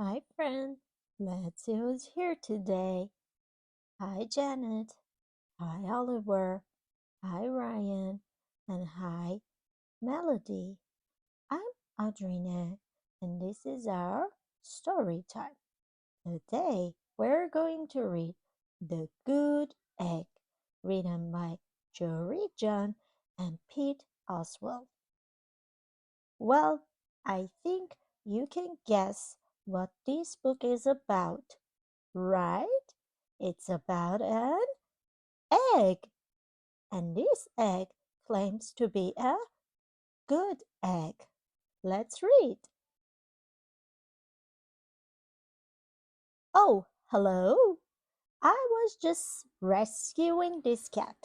Hi, friend. Let's see who's here today. Hi, Janet. Hi, Oliver. Hi, Ryan. And hi, Melody. I'm Audrina, and this is our story time. Today, we're going to read The Good Egg, written by John and Pete Oswald. Well, I think you can guess what this book is about, right? It's about an egg, and this egg claims to be a good egg. Let's read. Oh, hello. I was just rescuing this cat.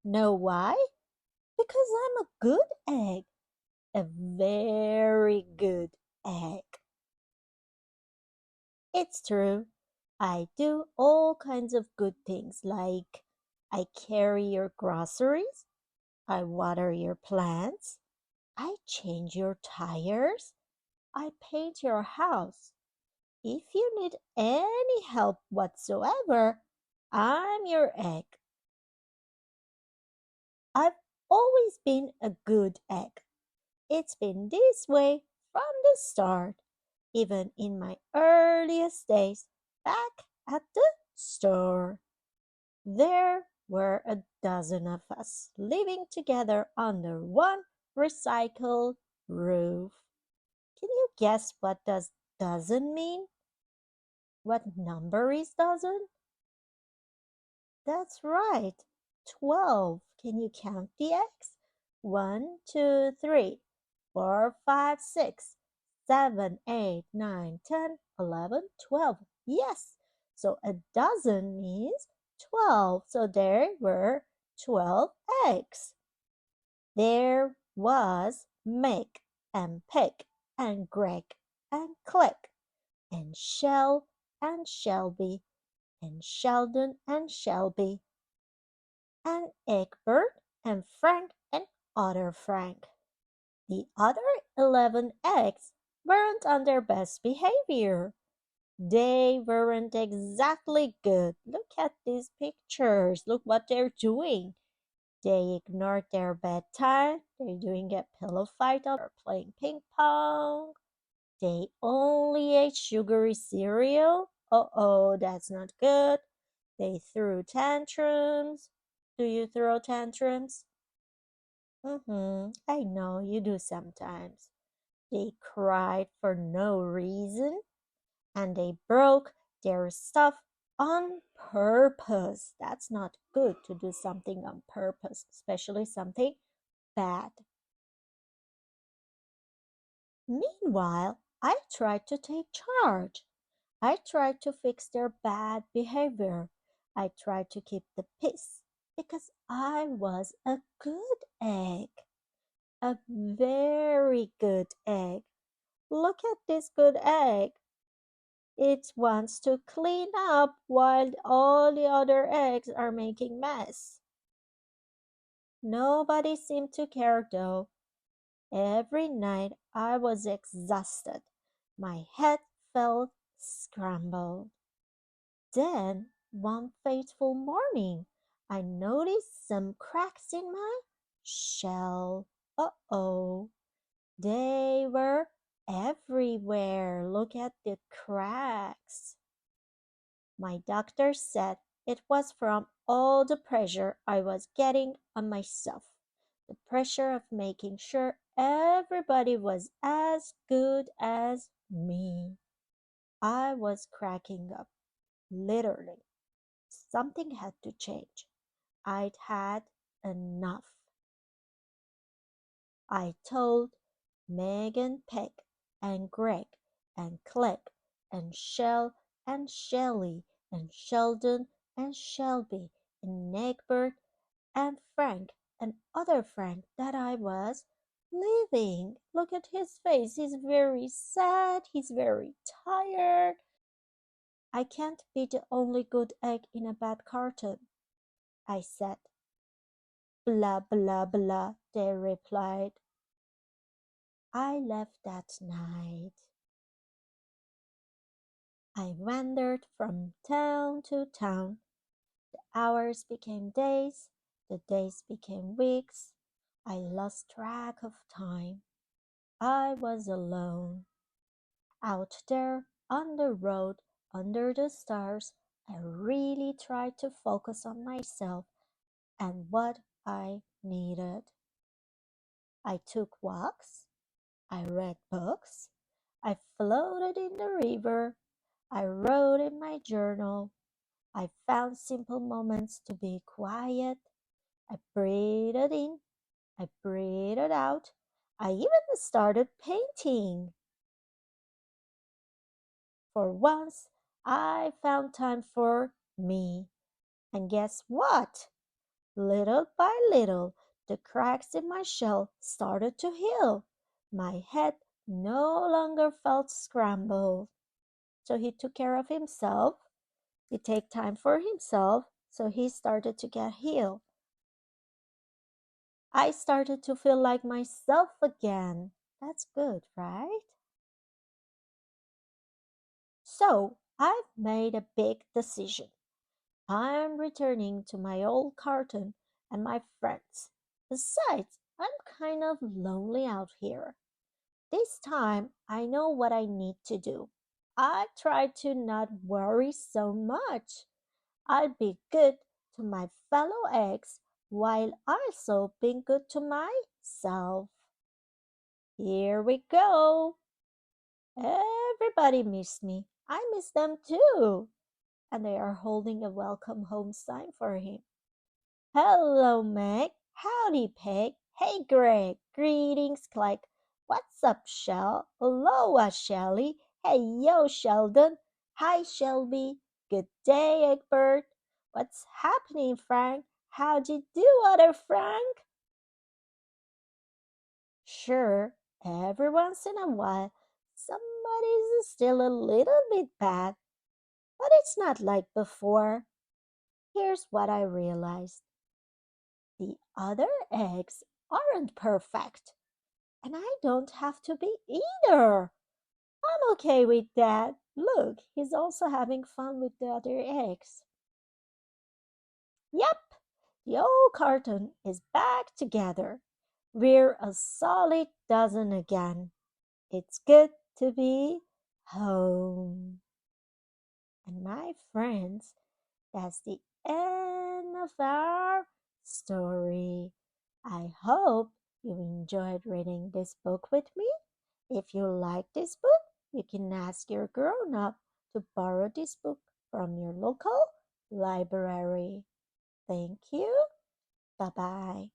Know why? Because I'm a good egg. A very good egg. It's true. I do all kinds of good things like I carry your groceries, I water your plants, I change your tires, I paint your house. If you need any help whatsoever, I'm your egg. I've always been a good egg. It's been this way from the start, even in my earliest days back at the store. There were a dozen of us living together under one recycled roof. Can you guess what does dozen mean? What number is dozen? That's right, 12. Can you count the eggs? 1, 2, 3, 4, 5, 6, 7, 8, 9, 10, 11, 12. Yes, so a dozen means 12. So there were 12 eggs. There was Meg and Peg and Greg and Click and Shell and Shelby and Sheldon and Shelby and Egbert and Frank and other Frank. The other 11 eggs weren't on their best behavior. They weren't exactly good. Look at these pictures. Look what they're doing. They ignored their bedtime. They're doing a pillow fight or playing ping pong. They only ate sugary cereal. Oh, that's not good. They threw tantrums. Do you throw tantrums? I know you do sometimes. They cried for no reason and they broke their stuff on purpose. That's not good to do something on purpose, especially something bad. Meanwhile, I tried to take charge. I tried to fix their bad behavior. I tried to keep the peace because I was a good egg, a very good egg. Look at this good egg. It wants to clean up while all the other eggs are making mess. Nobody seemed to care though. Every night I was exhausted. My head felt scrambled. Then, one fateful morning, I noticed some cracks in my shell. Uh-oh. They were everywhere. Look at the cracks. My doctor said it was from all the pressure I was getting on myself. The pressure of making sure everybody was as good as me. I was cracking up, literally. Something had to change. I'd had enough. I told Megan, Peck and Greg and Click and Shell and Shelly and Sheldon and Shelby and Egbert and Frank and other Frank that I was leaving. Look at his face. He's very sad. He's very tired. I can't be the only good egg in a bad carton, I said. Blah, blah, blah, they replied. I left that night. I wandered from town to town. The hours became days, the days became weeks. I lost track of time. I was alone. Out there on the road, under the stars, I really tried to focus on myself and what I needed. I took walks, I read books, I floated in the river, I wrote in my journal, I found simple moments to be quiet, I breathed in, I breathed out, I even started painting. For once, I found time for me. And guess what? Little by little, the cracks in my shell started to heal. My head no longer felt scrambled. So he took care of himself. He take time for himself. So he started to get healed. I started to feel like myself again. That's good, right? So I've made a big decision. I'm returning to my old carton and my friends. Besides, I'm kind of lonely out here. This time, I know what I need to do. I try to not worry so much. I'll be good to my fellow eggs while also being good to myself. Here we go. Everybody missed me. I miss them too. And they are holding a welcome home sign for him. Hello, Meg. Howdy, Peg. Hey, Greg. Greetings, Clyde. What's up, Shell? Aloha, Shelly. Hey, yo, Sheldon. Hi, Shelby. Good day, Egbert. What's happening, Frank? How'd you do, other Frank? Sure, every once in a while, somebody's still a little bit bad, but it's not like before. Here's what I realized. The other eggs aren't perfect, and I don't have to be either. I'm okay with that. Look, he's also having fun with the other eggs. Yep, the old carton is back together. We're a solid dozen again. It's good to be home. And my friends, that's the end of our story. I hope you enjoyed reading this book with me. If you like this book, you can ask your grown up to borrow this book from your local library. Thank you. Bye bye.